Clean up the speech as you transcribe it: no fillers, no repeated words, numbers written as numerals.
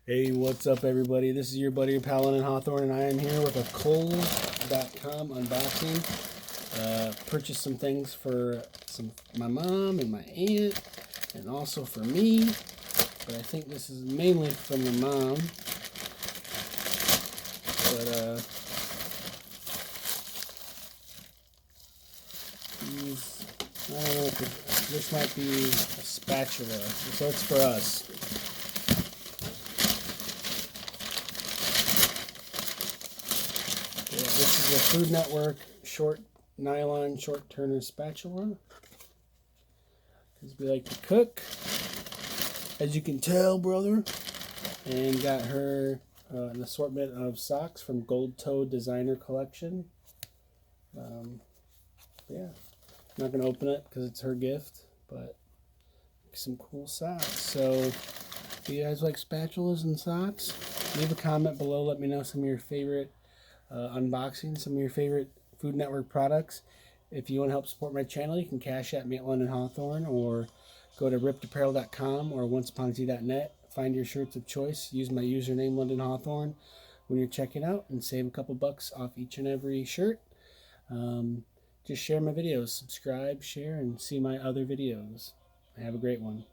Hey, what's up, everybody? This is your buddy Palin and Hawthorne, and I am here with a Kohl.com unboxing. Purchased some things for my mom and my aunt, and also for me. But I think this is mainly from my mom. But I don't know if this might be a spatula, so it's for us. Yeah, this is a Food Network nylon short turner spatula, because we like to cook, as you can tell, brother. And got her an assortment of socks from Gold Toe Designer Collection. Yeah, I'm not gonna open it because it's her gift, but some cool socks. So, do you guys like spatulas and socks? Leave a comment below. Let me know some of your favorite unboxings, some of your favorite Food Network products. If you want to help support my channel, you can cash at me at London Hawthorne, or go to rippedapparel.com or onceuponasea.net. Find your shirts of choice. Use my username London Hawthorne when you're checking out, and save a couple bucks off each and every shirt. Just share my videos, subscribe, share, and see my other videos. Have a great one.